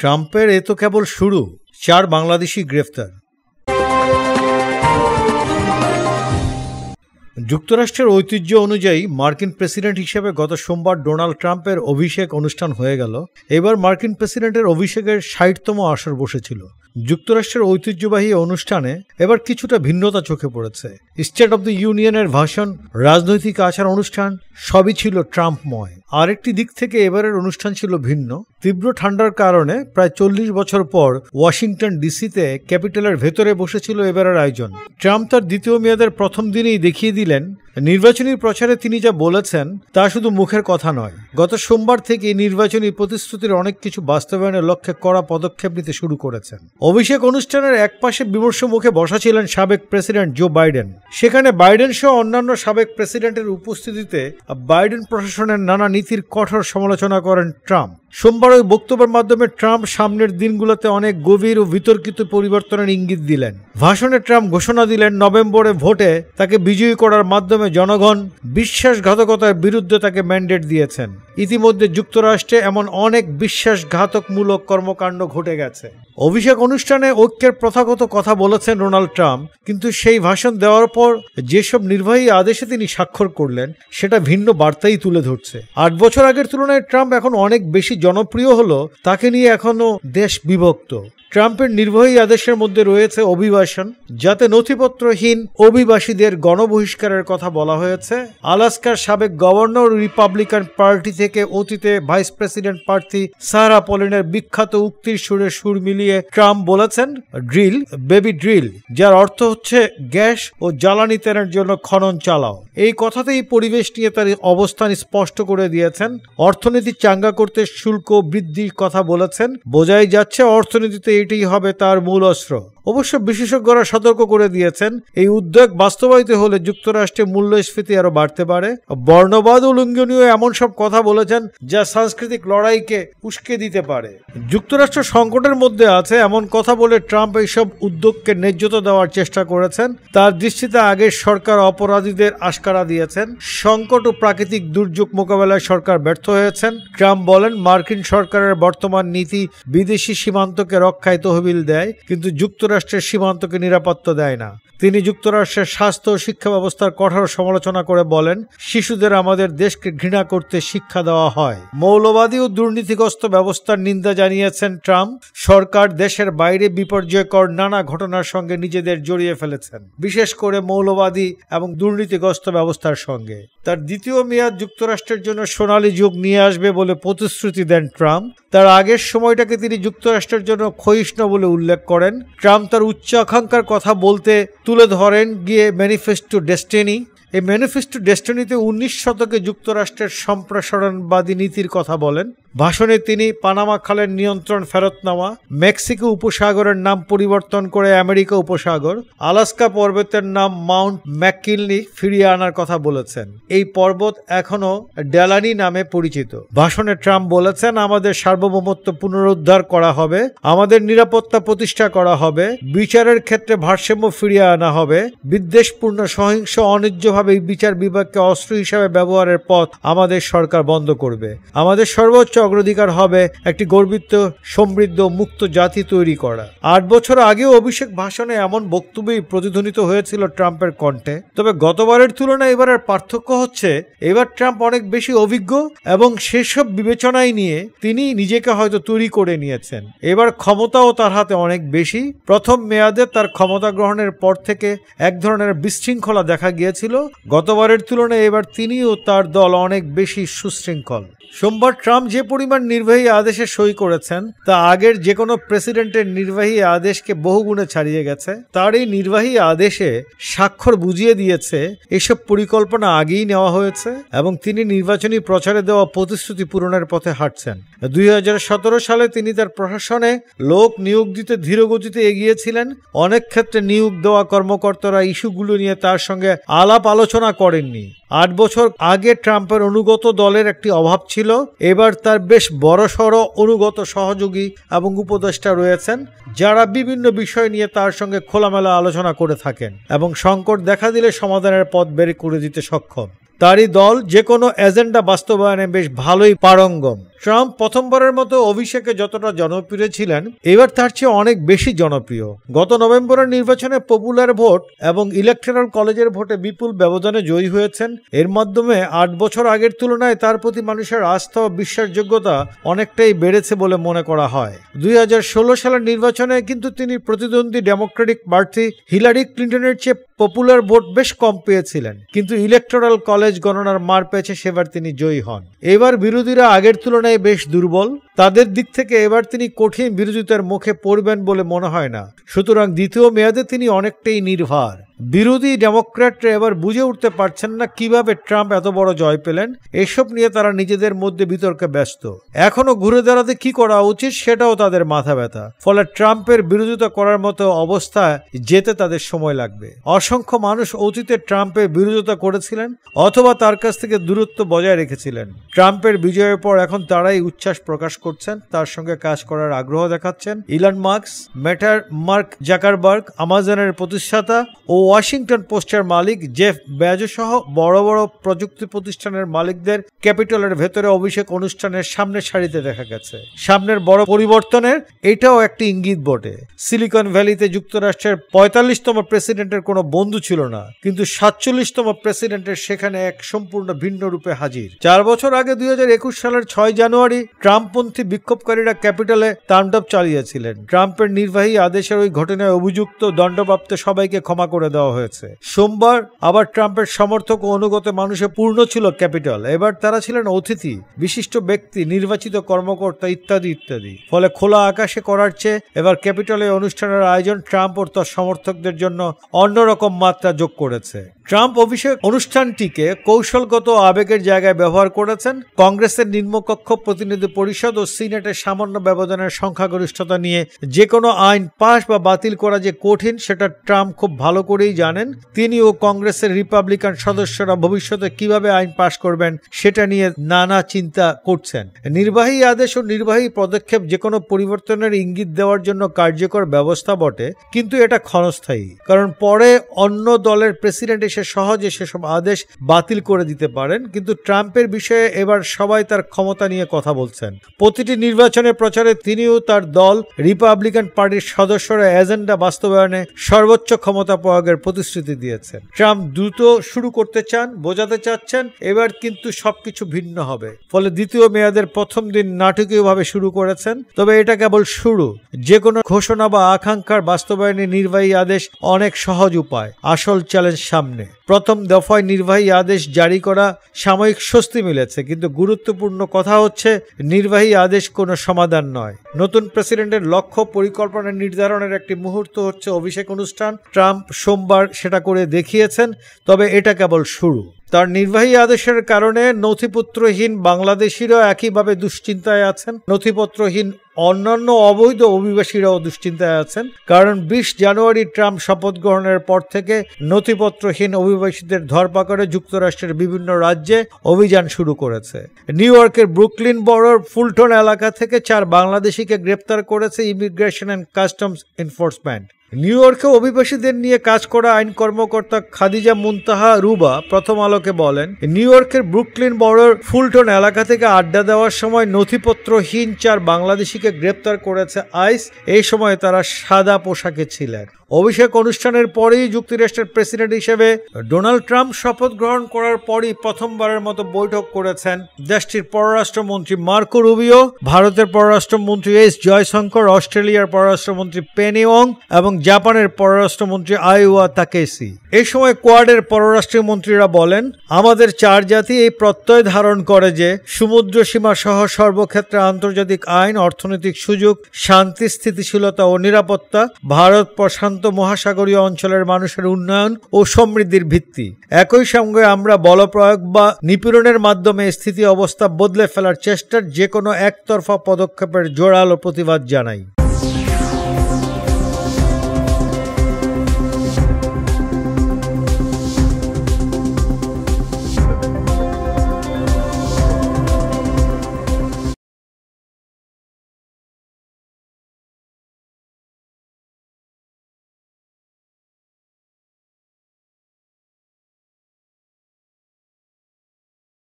ট্রাম্পের এ তো কেবল শুরু, 4 বাংলাদেশি গ্রেফতার। যুক্তরাষ্ট্রের ঐতিহ্য অনুযায়ী মার্কিন প্রেসিডেন্ট হিসেবে গত সোমবার ডোনাল্ড ট্রাম্পের অভিষেক অনুষ্ঠান হয়ে গেল। এবার মার্কিন প্রেসিডেন্টের অভিষেকের 60তম আসর বসেছিল। যুক্তরাষ্ট্রের ঐতিহ্যবাহী অনুষ্ঠানে এবার কিছুটা ভিন্নতা চোখে পড়েছে। স্টেট অব দ্য ইউনিয়নের ভাষণ, রাজনৈতিক আচার অনুষ্ঠান সবই ছিল ট্রাম্পময়। আরেকটি দিক থেকে এবারের অনুষ্ঠান ছিল ভিন্ন। তীব্র ঠান্ডার কারণে প্রায় 40 বছর পর ওয়াশিংটন ডিসিতে ক্যাপিটালের ভেতরে বসেছিল এবারের আয়োজন। ট্রাম্প তার দ্বিতীয় মেয়াদের প্রথম দিনেই দেখিয়ে দিলেন নির্বাচনী প্রচারে তিনি যা বলেছেন তা শুধু মুখের কথা নয়। গত সোমবার থেকে নির্বাচনী প্রতিশ্রুতির অনেক কিছু বাস্তবায়নের লক্ষ্যে কড়া পদক্ষেপ নিতে শুরু করেছেন। অভিষেক অনুষ্ঠানের একপাশে বিমর্ষ মুখে বসা ছিলেন সাবেক প্রেসিডেন্ট জো বাইডেন। সেখানে বাইডেন সহ অন্যান্য সাবেক প্রেসিডেন্টের উপস্থিতিতে বাইডেন প্রশাসনের নানা নীতির কঠোর সমালোচনা করেন ট্রাম্প। সোমবার ওই বক্তব্যের মাধ্যমে ট্রাম্প সামনের দিনগুলোতে অনেক গভীর ও বিতর্কিত পরিবর্তনের ইঙ্গিত দিলেন। ভাষণে ট্রাম্প ঘোষণা দিলেন নভেম্বরে ভোটে তাকে বিজয়ী করার মাধ্যমে জনগণ বিশ্বাসঘাতকতার বিরুদ্ধে তাকে ম্যান্ডেট দিয়েছেন। ইতিমধ্যে যুক্তরাষ্ট্রে এমন অনেক বিশ্বাসঘাতকমূলক কর্মকাণ্ড ঘটে গেছে। অভিষেক অনুষ্ঠানে ঐক্যের প্রথাগত কথা বলেছেন ডোনাল্ড ট্রাম্প, কিন্তু সেই ভাষণ দেওয়ার পর যেসব নির্বাহী আদেশে তিনি স্বাক্ষর করলেন সেটা ভিন্ন বার্তাই তুলে ধরছে। 8 বছর আগের তুলনায় ট্রাম্প এখন অনেক বেশি জনপ্রিয় হলো, তাকে নিয়ে এখনো দেশ বিভক্ত। ট্রাম্পের নির্বাহী আদেশের মধ্যে রয়েছে অভিবাসন, যাতে নথিপত্রহীন অভিবাসীদের গণবহিষ্কারের কথা বলা হয়েছে। আলাস্কার সাবেক গভর্নর রিপাবলিকান পার্টি থেকে অতীতে ভাইস প্রেসিডেন্ট প্রার্থী সারা পলিনের বিখ্যাত উক্তির সুরে সুর মিলিয়ে ট্রাম্প বলেছেন ড্রিল বেবি ড্রিল, যার অর্থ হচ্ছে গ্যাস ও জ্বালানি তেলের জন্য খনন চালাও। এই কথাতেই পরিবেশ নিয়ে তার অবস্থান স্পষ্ট করে দিয়েছেন। অর্থনীতি চাঙ্গা করতে শুল্ক বৃদ্ধির কথা বলেছেন। বোঝাই যাচ্ছে অর্থনীতিতে এটাই হবে তার মূল অস্ত্র। অবশ্য বিশেষজ্ঞরা সতর্ক করে দিয়েছেন এই উদ্যোগ বাস্তবায়িত হলে যুক্তরাষ্ট্রে মূল্যস্ফীতি আরো বাড়তে পারে। বর্ণবাদ উল্লঙ্ঘনীয় এমন সব কথা বলেছেন যা সাংস্কৃতিক লড়াইকে উস্কে দিতে পারে। যুক্তরাষ্ট্র সংকটের মধ্যে আছে এমন কথা বলে ট্রাম্প এইসব উদ্যোগকে ন্যায্যতা দেওয়ার চেষ্টা করেছেন। তার দৃষ্টিতে আগের সরকার অপরাধীদের আশকারা দিয়েছেন। সংকট ও প্রাকৃতিক দুর্যোগ মোকাবেলায় সরকার ব্যর্থ হয়েছেন। ট্রাম্প বলেন মার্কিন সরকারের বর্তমান নীতি বিদেশি সীমান্তকে রক্ষায় তহবিল দেয়, কিন্তু যুক্তরাষ্ট্রের সীমান্তকে নিরাপত্তা দেয় না। তিনি যুক্তরাষ্ট্রের স্বাস্থ্য ও শিক্ষা ব্যবস্থার কঠোর সমালোচনা করে বলেন শিশুদের আমাদের দেশকে ঘৃণা করতে শিক্ষা দেওয়া হয়। মৌলবাদী ও দুর্নীতিগ্রস্ত ব্যবস্থার নিন্দা জানিয়েছেন ট্রাম্প। সরকার দেশের বাইরে বিপর্যয়কর নানা ঘটনার সঙ্গে নিজেদের জড়িয়ে ফেলেছেন, বিশেষ করে মৌলবাদী এবং দুর্নীতিগ্রস্ত ব্যবস্থার সঙ্গে। তার দ্বিতীয় মেয়াদ যুক্তরাষ্ট্রের জন্য সোনালী যুগ নিয়ে আসবে বলে প্রতিশ্রুতি দেন ট্রাম্প। তার আগের সময়টাকে তিনি যুক্তরাষ্ট্রের জন্য ক্ষয়িষ্ণু বলে উল্লেখ করেন। ট্রাম্প তার উচ্চ আকাঙ্ক্ষার কথা বলতে তুলে ধরেন গিয়ে ম্যানিফেস্টো ডেস্টিনি। এই ম্যানিফেস্টো ডেস্টিনিতে 19 শতকে যুক্তরাষ্ট্রের সম্প্রসারণবাদী নীতির কথা বলেন। ভাষণে তিনি পানামা খালের নিয়ন্ত্রণ ফেরত নেওয়া, মেক্সিকো উপসাগরের নাম পরিবর্তন করে আমেরিকা উপসাগর, আলাস্কা পর্বতের নাম মাউন্ট ম্যাককিনলি ফিরিয়ে আনার কথা বলেছেন। এই পর্বত এখনো ডেলানি নামে পরিচিত। ভাষণে ট্রাম্প বলেছেন আমাদের সার্বভৌমত্ব পুনরুদ্ধার করা হবে, আমাদের নিরাপত্তা প্রতিষ্ঠা করা হবে, বিচারের ক্ষেত্রে ভারসাম্য ফিরিয়ে আনা হবে, বিদ্বেষপূর্ণ সহিংস অন্যায্যভাবে বিচার বিভাগকে অস্ত্র হিসাবে ব্যবহারের পথ আমাদের সরকার বন্ধ করবে। আমাদের সর্বোচ্চ অগ্রাধিকার হবে একটি গর্বিত, সমৃদ্ধ, মুক্ত জাতি তৈরি করা। 8 বছর আগেও অভিষেক ভাষণে এমন বক্তব্যই প্রতিধ্বনিত হয়েছিল ট্রাম্পের কণ্ঠে। তবে গতবারের তুলনায় এবারের পার্থক্য হচ্ছে এবার ট্রাম্প অনেক বেশি অভিজ্ঞ এবং সেসব বিবেচনায় নিয়ে তিনি নিজেকে হয়তো তৈরি করে নিয়েছেন। এবার ক্ষমতাও তার হাতে অনেক বেশি। প্রথম মেয়াদে তার ক্ষমতা গ্রহণের পর থেকে এক ধরনের বিশৃঙ্খলা দেখা গিয়েছিল। গতবারের তুলনায় এবার তিনি ও তার দল অনেক বেশি সুশৃঙ্খল। সোমবার ট্রাম্প যে পরিমাণ নির্বাহী আদেশে সই করেছেন তা আগের যে কোনো প্রেসিডেন্টের নির্বাহী আদেশকে বহুগুণে ছাড়িয়ে গেছে। তার এই নির্বাহী আদেশে স্বাক্ষর বুঝিয়ে দিয়েছে এসব পরিকল্পনা আগেই নেওয়া হয়েছে এবং তিনি নির্বাচনী প্রচারে দেওয়া প্রতিশ্রুতি পূরণের পথে হাঁটছেন। 2017 সালে তিনি তার প্রশাসনে লোক নিয়োগ দিতে ধীরগতিতে এগিয়েছিলেন। অনেক ক্ষেত্রে নিয়োগ দেওয়া কর্মকর্তারা ইস্যুগুলো নিয়ে তার সঙ্গে আলাপ আলোচনা করেননি। 8 বছর আগে ট্রাম্পের অনুগত দলের একটি অভাব ছিল। এবার তার বেশ বড়সড় অনুগত সহযোগী এবং উপদেষ্টা রয়েছেন যারা বিভিন্ন বিষয় নিয়ে তার সঙ্গে খোলামেলা আলোচনা করে থাকেন এবং সংকট দেখা দিলে সমাধানের পথ বের করে দিতে সক্ষম। তারই দল যে কোনো এজেন্ডা বাস্তবায়নে বেশ ভালোই পারঙ্গম। ট্রাম্প প্রথমবারের মতো অভিষেকে যতটা জনপ্রিয় ছিলেন, এবার তার চেয়ে অনেক বেশি জনপ্রিয়। গত নভেম্বরের নির্বাচনে পপুলার ভোট এবং ইলেকটরাল কলেজের ভোটে বিপুল ব্যবধানে জয়ী হয়েছেন। এর মাধ্যমে 8 বছর আগের তুলনায় তার প্রতি মানুষের আস্থা ও বিশ্বাসযোগ্যতা অনেকটাই বেড়েছে বলে মনে করা হয়। 2016 সালের নির্বাচনে কিন্তু তিনি প্রতিদ্বন্দ্বী ডেমোক্রেটিক প্রার্থী হিলারি ক্লিন্টনের চেয়ে পপুলার ভোট বেশ কম পেয়েছিলেন, কিন্তু ইলেকটরাল কলেজ গণনার মার পেয়েছে সেবার তিনি জয়ী হন। এবার বিরোধীরা আগের তুলনায় বেশ দুর্বল, তাদের দিক থেকে এবার তিনি কঠিন বিরোধিতার মুখে পড়বেন বলে মনে হয় না। সুতরাং দ্বিতীয় মেয়াদে তিনি অনেকটাই নির্ভর। বিরোধী ডেমোক্র্যাটরা এবার বুঝে উঠতে পারছেন না কিভাবে ট্রাম্প এত বড় জয় পেলেন। এসব নিয়ে তারা নিজেদের মধ্যে বিতর্কে ব্যস্ত। এখনো ঘুরে দাঁড়াতে কি করা উচিত সেটাও তাদের মাথা ব্যথা। ফলে ট্রাম্পের বিরোধিতা করার মতো অবস্থায় যেতে তাদের সময় লাগবে। অসংখ্য মানুষ অতীতে ট্রাম্পের বিরোধিতা করেছিলেন অথবা তার কাছ থেকে দূরত্ব বজায় রেখেছিলেন। ট্রাম্পের বিজয়ের পর এখন তারাই উচ্ছ্বাস প্রকাশ করছেন, তার সঙ্গে কাজ করার আগ্রহ দেখাচ্ছেন। ইলন মাস্ক, মেটার মার্ক জাকারবার্গ, আমাজনের প্রতিষ্ঠাতা ও ওয়াশিংটন পোস্টের মালিক জেফ বেজোস সহ বড় বড় প্রযুক্তি প্রতিষ্ঠানের মালিকদের ক্যাপিটলের ভেতরে অভিষেক অনুষ্ঠানের সামনে সারিতে দেখা গেছে। সামনের বড় পরিবর্তনের এটাও একটি ইঙ্গিত বটে। সিলিকন ভ্যালিতে যুক্তরাষ্ট্রের 45তম প্রেসিডেন্টের কোনো বন্ধু ছিল না, কিন্তু 47তম প্রেসিডেন্টের সেখানে এক সম্পূর্ণ ভিন্ন রূপে হাজির। 4 বছর আগে 2021 সালের 6 জানুয়ারি ট্রাম্পপন্থী বিক্ষোভকারীরা ক্যাপিটলে তাণ্ডব চালিয়েছিলেন। ট্রাম্পের নির্বাহী আদেশের ওই ঘটনায় অভিযুক্ত দণ্ডপ্রাপ্ত সবাইকে ক্ষমা করে দেওয়া হয়েছে। সোমবার আবার ট্রাম্পের সমর্থক ও অনুগত মানুষে পূর্ণ ছিল ক্যাপিটল। এবার তারা ছিলেন অতিথি, বিশিষ্ট ব্যক্তি, নির্বাচিত কর্মকর্তা ইত্যাদি ইত্যাদি। ফলে খোলা আকাশে করার চেয়ে এবার ক্যাপিটলে অনুষ্ঠানের আয়োজন ট্রাম্প ও তার সমর্থকদের জন্য অন্যরকম মাত্রা যোগ করেছে। ট্রাম্প অভিষেক অনুষ্ঠানটিকে কৌশলগত আবেগের জায়গায় ব্যবহার করেছেন। কংগ্রেসের নিম্নকক্ষ, প্রতিনিধি পরিষদ ও সিনেটের সামান্য ব্যবধানের সংখ্যাগরিষ্ঠতা নিয়ে যে কোনো আইন পাশ বা বাতিল করা যে কঠিন সেটা ট্রাম্প খুব ভালো করেই জানেন। তিনি ও কংগ্রেসের রিপাবলিকান সদস্যরা ভবিষ্যতে কিভাবে আইন পাশ করবেন সেটা নিয়ে নানা চিন্তা করছেন। নির্বাহী আদেশ ও নির্বাহী পদক্ষেপ যে কোনো পরিবর্তনের ইঙ্গিত দেওয়ার জন্য কার্যকর ব্যবস্থা বটে, কিন্তু এটা ক্ষণস্থায়ী। কারণ পরে অন্য দলের প্রেসিডেন্ট এসে সহজে সেসব আদেশ বাতিল করে দিতে পারেন। কিন্তু ট্রাম্পের বিষয়ে এবার সবাই তার ক্ষমতা নিয়ে কথা বলছেন। প্রতিটি নির্বাচনের প্রচারে তিনিও তার দল রিপাবলিকান পার্টির সদস্যরা এজেন্ডা বাস্তবায়নে সর্বোচ্চ ক্ষমতা প্রয়োগের প্রতিশ্রুতি দিয়েছেন। ট্রাম্প দ্রুত শুরু করতে চান, বোঝাতে চাচ্ছেন এবার কিন্তু সবকিছু ভিন্ন হবে। ফলে দ্বিতীয় মেয়াদের প্রথম দিন নাটকীয়ভাবে শুরু করেছেন। তবে এটা কেবল শুরু। যে কোনো ঘোষণা বা আকাঙ্ক্ষার বাস্তবায়নে নির্বাহী আদেশ অনেক সহজ উপায়। আসল চ্যালেঞ্জ সামনে। প্রথম দফায় নির্বাহী আদেশ জারি করা সাময়িক স্বস্তি মিলেছে, কিন্তু গুরুত্বপূর্ণ কথা হচ্ছে নির্বাহী আদেশ কোনো সমাধান নয়। নতুন প্রেসিডেন্টের লক্ষ্য পরিকল্পনা নির্ধারণের একটি মুহূর্ত হচ্ছে অভিষেক অনুষ্ঠান। ট্রাম্প সোমবার সেটা করে দেখিয়েছেন, তবে এটা কেবল শুরু। তার নির্বাহী আদেশের কারণে নথিপত্রহীন বাংলাদেশিরা একইভাবে দুশ্চিন্তায় আছেন। নথিপত্রহীন অন্যান্য অবৈধ অভিবাসীরাও দুশ্চিন্তায় আছেন, কারণ 20 জানুয়ারি ট্রাম্প শপথ গ্রহণের পর থেকে নথিপত্রহীন অভিবাসীদের ধরপাকড়ে যুক্তরাষ্ট্রের বিভিন্ন রাজ্যে অভিযান শুরু করেছে। নিউ ইয়র্কের ব্রুকলিন বরোর ফুলটন এলাকা থেকে 4 বাংলাদেশিকে গ্রেপ্তার করেছে immigration and customs enforcement. New ইয়র্কে অভিবাসীদের নিয়ে কাজ করা আইন কর্মকর্তা খাদিজা মুনতাহা রুবা প্রথম আলোকে বলেন, নিউ ইয়র্কের ব্রুকলিন বরোর ফুলটন এলাকা থেকে আড্ডা দেওয়ার সময় নথিপত্রহীন 4 বাংলাদেশিকে গ্রেপ্তার করেছে আইস। এই সময় তারা সাদা পোশাকে ছিলেন। অভিষেক অনুষ্ঠানের পরেই যুক্তরাষ্ট্রের প্রেসিডেন্ট হিসেবে ডোনাল্ড ট্রাম্প শপথ গ্রহণ করার পরই প্রথমবারের মতো বৈঠক করেছেন দেশটির পররাষ্ট্রমন্ত্রী মার্কো রুবিও, ভারতের পররাষ্ট্রমন্ত্রী এস জয়শঙ্কর, অস্ট্রেলিয়ার পররাষ্ট্রমন্ত্রী পেনি ওং এবং জাপানের পররাষ্ট্রমন্ত্রী আইওয়া তাকেসি। এই সময় কোয়াডের পররাষ্ট্রমন্ত্রীরা বলেন, আমাদের 4 জাতি এই প্রত্যয় ধারণ করে যে সমুদ্র সীমা সহ সর্বক্ষেত্রে আন্তর্জাতিক আইন, অর্থনৈতিক সুযোগ, শান্তি, স্থিতিশীলতা ও নিরাপত্তা ভারত প্রশান্ত মহাসাগরীয় অঞ্চলের মানুষের উন্নয়ন ও সমৃদ্ধির ভিত্তি। একই সঙ্গে আমরা বলপ্রয়োগ বা নিপীড়নের মাধ্যমে স্থিতি অবস্থা বদলে ফেলার চেষ্টার যে কোনো একতরফা পদক্ষেপের জোরালো প্রতিবাদ জানাই।